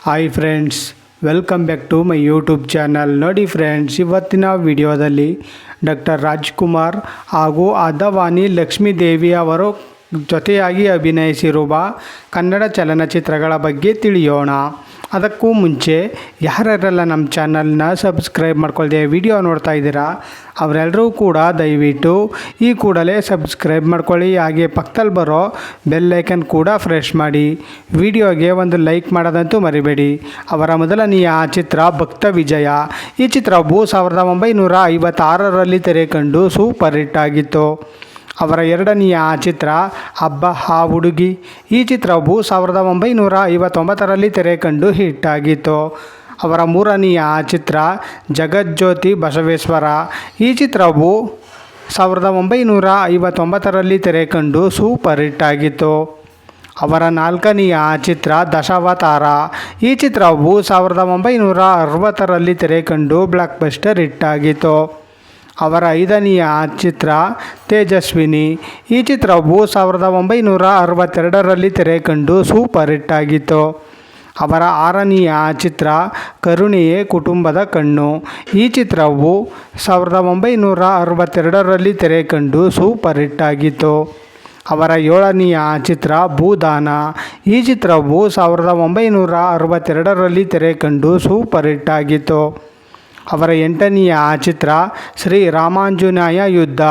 Hi friends, welcome back to my YouTube channel. ನೋಡಿ friends, ಇವತ್ತಿನ ವಿಡಿಯೋದಲ್ಲಿ ಡಾಕ್ಟರ್ ರಾಜ್ಕುಮಾರ್ ಹಾಗೂ ಅದ್ದವಾನಿ ಲಕ್ಷ್ಮೀದೇವಿ ಅವರು ಜೊತೆಯಾಗಿ ಅಭಿನಯಿಸಿರುವ ಕನ್ನಡ ಚಲನಚಿತ್ರಗಳ ಬಗ್ಗೆ ತಿಳಿಯೋಣ. ಅದಕ್ಕೂ ಮುಂಚೆ ಯಾರ್ಯಾರೆಲ್ಲ ನಮ್ಮ ಚಾನಲ್ನ ಸಬ್ಸ್ಕ್ರೈಬ್ ಮಾಡ್ಕೊಳ್ದೆ ವಿಡಿಯೋ ನೋಡ್ತಾ ಇದ್ದೀರಾ ಅವರೆಲ್ಲರೂ ಕೂಡ ದಯವಿಟ್ಟು ಈ ಕೂಡಲೇ ಸಬ್ಸ್ಕ್ರೈಬ್ ಮಾಡ್ಕೊಳ್ಳಿ. ಹಾಗೆ ಪಕ್ಕದಲ್ಲಿ ಬರೋ ಬೆಲ್ಲೈಕನ್ ಕೂಡ ಫ್ರೆಶ್ ಮಾಡಿ. ವಿಡಿಯೋಗೆ ಒಂದು ಲೈಕ್ ಮಾಡೋದಂತೂ ಮರಿಬೇಡಿ. ಅವರ ಮೊದಲನೆಯ ಚಿತ್ರ ಭಕ್ತ ವಿಜಯ. ಈ ಚಿತ್ರವು 1956ರಲ್ಲಿ ತೆರೆ ಕಂಡು ಸೂಪರ್ ಹಿಟ್ ಆಗಿತ್ತು. ಅವರ ಎರಡನೆಯ ಚಿತ್ರ ಹಬ್ಬ ಹಾ ಹುಡುಗಿ. ಈ ಚಿತ್ರವು 1959ರಲ್ಲಿ ತೆರೆ ಕಂಡು ಹಿಟ್ ಆಗಿತ್ತು. ಅವರ ಮೂರನೆಯ ಚಿತ್ರ ಜಗಜ್ಯೋತಿ ಬಸವೇಶ್ವರ. ಈ ಚಿತ್ರವು 1959ರಲ್ಲಿ ತೆರೆ ಕಂಡು ಸೂಪರ್ ಹಿಟ್ ಆಗಿತ್ತು. ಅವರ ನಾಲ್ಕನೆಯ ಚಿತ್ರ ದಶಾವತಾರ. ಈ ಚಿತ್ರವು 1960ರಲ್ಲಿ ತೆರೆ ಕಂಡು ಬ್ಲಾಕ್ ಬಸ್ಟರ್ ಹಿಟ್ ಆಗಿತ್ತು. ಅವರ ಐದನೆಯ ಚಿತ್ರ ತೇಜಸ್ವಿನಿ. ಈ ಚಿತ್ರವು 1962ರಲ್ಲಿ ತೆರೆ ಕಂಡು ಸೂಪರ್ ಹಿಟ್ ಆಗಿತ್ತು. ಅವರ ಆರನೆಯ ಚಿತ್ರ ಕರುಣೆಯೇ ಕುಟುಂಬದ ಕಣ್ಣು. ಈ ಚಿತ್ರವು 1962ರಲ್ಲಿ ತೆರೆ ಕಂಡು ಸೂಪರ್ ಹಿಟ್ ಆಗಿತ್ತು. ಅವರ ಏಳನೆಯ ಚಿತ್ರ ಭೂದಾನ. ಈ ಚಿತ್ರವು 1962ರಲ್ಲಿ ತೆರೆ ಕಂಡು ಸೂಪರ್ ಹಿಟ್ ಆಗಿತ್ತು. ಅವರ ಎಂಟನೆಯ ಚಿತ್ರ ಶ್ರೀ ರಾಮಾಂಜನೇಯ ಯುದ್ಧ.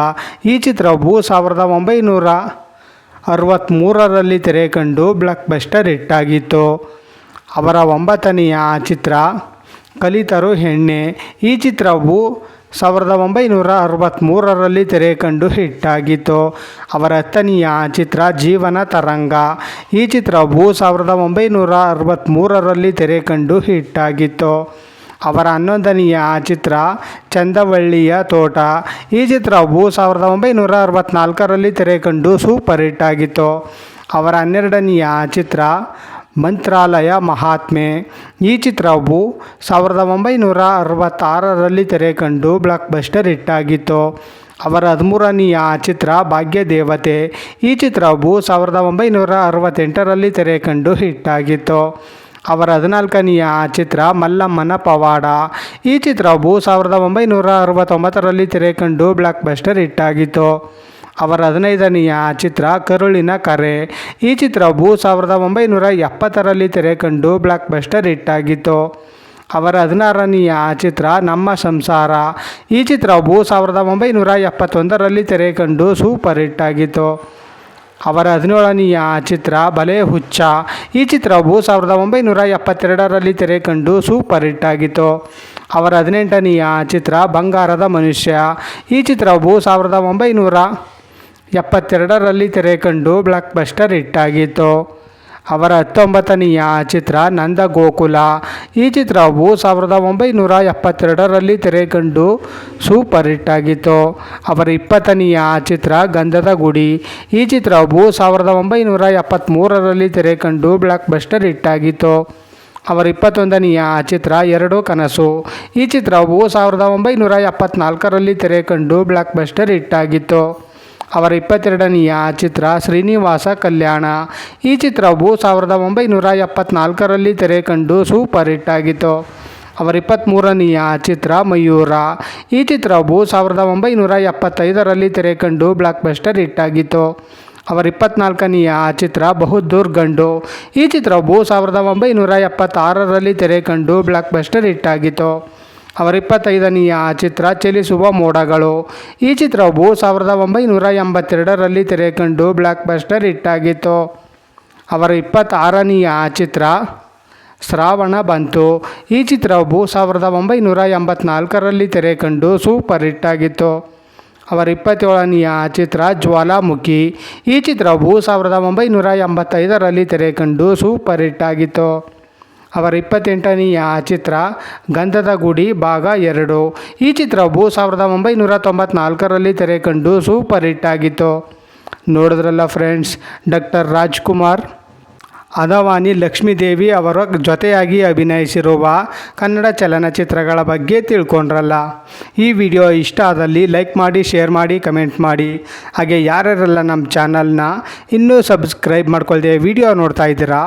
ಈ ಚಿತ್ರವು 1963ರಲ್ಲಿ ತೆರೆ ಕಂಡು ಬ್ಲಾಕ್ ಬಸ್ಟರ್ ಹಿಟ್ ಆಗಿತ್ತು. ಅವರ ಒಂಬತ್ತನೆಯ ಚಿತ್ರ ಕಲಿತರು ಹೆಣ್ಣೆ. ಈ ಚಿತ್ರವು 1963ರಲ್ಲಿ ತೆರೆ ಕಂಡು ಹಿಟ್ ಆಗಿತ್ತು. ಅವರ ಹತ್ತನೆಯ ಚಿತ್ರ ಜೀವನ ತರಂಗ. ಈ ಚಿತ್ರವು 1963ರಲ್ಲಿ ತೆರೆ ಕಂಡು ಹಿಟ್ ಆಗಿತ್ತು. ಅವರ 11ನೆಯ ಚಿತ್ರ ಚಂದವಳ್ಳಿಯ ತೋಟ. ಈ ಚಿತ್ರವು 1964ರಲ್ಲಿ ತೆರೆ ಕಂಡು ಸೂಪರ್ ಹಿಟ್ ಆಗಿತ್ತು. ಅವರ 12ನೆಯ ಚಿತ್ರ ಮಂತ್ರಾಲಯ ಮಹಾತ್ಮೆ. ಈ ಚಿತ್ರವು 1966ರಲ್ಲಿ ತೆರೆ ಕಂಡು ಬ್ಲಾಕ್ ಬಸ್ಟರ್ ಹಿಟ್ ಆಗಿತ್ತು. ಅವರ 13ನೆಯ ಚಿತ್ರ ಭಾಗ್ಯದೇವತೆ. ಈ ಚಿತ್ರವು 1968ರಲ್ಲಿ ತೆರೆ ಕಂಡು ಹಿಟ್ ಆಗಿತ್ತು. ಅವರ 14ನೆಯ ಚಿತ್ರ ಮಲ್ಲಮ್ಮನ ಪವಾಡ. ಈ ಚಿತ್ರವು 1969ರಲ್ಲಿ ತೆರೆ ಕಂಡು ಬ್ಲಾಕ್ ಬಸ್ಟರ್ ಹಿಟ್ ಆಗಿತ್ತು. ಅವರ 15ನೆಯ ಚಿತ್ರ ಕರುಳಿನ ಕರೆ. ಈ ಚಿತ್ರವು 1970ರಲ್ಲಿ ತೆರೆ ಕಂಡು ಬ್ಲಾಕ್ ಬಸ್ಟರ್ ಹಿಟ್ ಆಗಿತ್ತು. ಅವರ 16ನೆಯ ಚಿತ್ರ ನಮ್ಮ ಸಂಸಾರ. ಈ ಚಿತ್ರವು 1971ರಲ್ಲಿ ತೆರೆ ಕಂಡು ಸೂಪರ್ ಹಿಟ್ ಆಗಿತ್ತು. ಅವರ 17ನೆಯ ಚಿತ್ರ ಬಲೆ ಹುಚ್ಚ. ಈ ಚಿತ್ರವು 1972ರಲ್ಲಿ ತೆರೆ ಕಂಡು ಸೂಪರ್ ಹಿಟ್ ಆಗಿತ್ತು. ಅವರ 18ನೆಯ ಚಿತ್ರ ಬಂಗಾರದ ಮನುಷ್ಯ. ಈ ಚಿತ್ರವು 1972ರಲ್ಲಿ ತೆರೆ ಕಂಡು ಬ್ಲಾಕ್ ಬಸ್ಟರ್ ಹಿಟ್ ಆಗಿತ್ತು. ಅವರ 19ನೆಯ ಚಿತ್ರ ನಂದ ಗೋಕುಲ. ಈ ಚಿತ್ರವು 1972ರಲ್ಲಿ ತೆರೆ ಕಂಡು ಸೂಪರ್ ಹಿಟ್ ಆಗಿತ್ತು. ಅವರ 20ನೆಯ ಚಿತ್ರ ಗಂಧದ ಗುಡಿ. ಈ ಚಿತ್ರವು 1973ರಲ್ಲಿ ತೆರೆ ಕಂಡು ಬ್ಲಾಕ್ ಬಸ್ಟರ್ ಹಿಟ್ ಆಗಿತ್ತು. ಅವರ 21ನೆಯ ಚಿತ್ರ ಎರಡು ಕನಸು. ಈ ಚಿತ್ರವು 1974ರಲ್ಲಿ ತೆರೆ ಕಂಡು ಬ್ಲಾಕ್ ಬಸ್ಟರ್ ಹಿಟ್ ಆಗಿತ್ತು. ಅವರ 22ನೆಯ ಚಿತ್ರ ಶ್ರೀನಿವಾಸ ಕಲ್ಯಾಣ. ಈ ಚಿತ್ರವು 1974ರಲ್ಲಿ ತೆರೆ ಕಂಡು ಸೂಪರ್ ಹಿಟ್ ಆಗಿತ್ತು. ಅವರ 23ನೆಯ ಚಿತ್ರ ಮಯೂರ. ಈ ಚಿತ್ರವು 1975ರಲ್ಲಿ ತೆರೆ ಕಂಡು ಬ್ಲಾಕ್ ಬಸ್ಟರ್ ಹಿಟ್ ಆಗಿತ್ತು. ಅವರ 24ನೆಯ ಚಿತ್ರ ಬಹುದ್ದೂರ್ ಗಂಡು. ಈ ಚಿತ್ರವು 1976ರಲ್ಲಿ ತೆರೆ ಕಂಡು ಬ್ಲಾಕ್ ಬಸ್ಟರ್ ಹಿಟ್ ಆಗಿತ್ತು. ಅವರ 25ನೆಯ ಚಿತ್ರ ಚಲಿಸುವ ಮೋಡಗಳು. ಈ ಚಿತ್ರವು 1982ರಲ್ಲಿ ತೆರೆ ಕಂಡು ಬ್ಲಾಕ್ ಬಸ್ಟರ್ ಹಿಟ್ ಆಗಿತ್ತು. ಅವರ 26ನೆಯ ಚಿತ್ರ ಶ್ರಾವಣ ಬಂತು. ಈ ಚಿತ್ರವು 1984ರಲ್ಲಿ ತೆರೆ ಕಂಡು ಸೂಪರ್ ಹಿಟ್ ಆಗಿತ್ತು. ಅವರ 27ನೆಯ ಚಿತ್ರ ಜ್ವಾಲಾಮುಖಿ. ಈ ಚಿತ್ರವು 1985ರಲ್ಲಿ ತೆರೆ ಕಂಡು ಸೂಪರ್ ಹಿಟ್ ಆಗಿತ್ತು. ಅವರ 28ನೆಯ ಚಿತ್ರ ಗಂಧದ ಗುಡಿ ಭಾಗ 2. ಈ ಚಿತ್ರವು 1994ರಲ್ಲಿ ತೆರೆ ಕಂಡು ಸೂಪರ್ ಹಿಟ್ ಆಗಿತ್ತು. ನೋಡಿದ್ರಲ್ಲ ಫ್ರೆಂಡ್ಸ್, ಡಾಕ್ಟರ್ ರಾಜ್ಕುಮಾರ್ ಅದಾವಾನಿ ಲಕ್ಷ್ಮೀದೇವಿ ಅವರ ಜೊತೆಯಾಗಿ ಅಭಿನಯಿಸಿರುವ ಕನ್ನಡ ಚಲನಚಿತ್ರಗಳ ಬಗ್ಗೆ ತಿಳ್ಕೊಂಡ್ರಲ್ಲ. ಈ ವಿಡಿಯೋ ಇಷ್ಟ ಆದಲ್ಲಿ ಲೈಕ್ ಮಾಡಿ, ಶೇರ್ ಮಾಡಿ, ಕಮೆಂಟ್ ಮಾಡಿ. ಹಾಗೆ ಯಾರ್ಯಾರೆಲ್ಲ ನಮ್ಮ ಚಾನಲ್ನ ಇನ್ನೂ ಸಬ್ಸ್ಕ್ರೈಬ್ ಮಾಡ್ಕೊಳ್ದೆ ವಿಡಿಯೋ ನೋಡ್ತಾ ಇದ್ದೀರಾ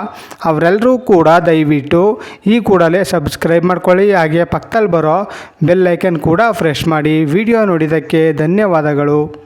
ಅವರೆಲ್ಲರೂ ಕೂಡ ದಯವಿಟ್ಟು ಈ ಕೂಡಲೇ ಸಬ್ಸ್ಕ್ರೈಬ್ ಮಾಡ್ಕೊಳ್ಳಿ. ಹಾಗೆ ಪಕ್ಕದಲ್ಲಿ ಬರೋ ಬೆಲ್ ಐಕನ್ ಕೂಡ ಪ್ರೆಸ್ ಮಾಡಿ. ವಿಡಿಯೋ ನೋಡಿದ್ದಕ್ಕೆ ಧನ್ಯವಾದಗಳು.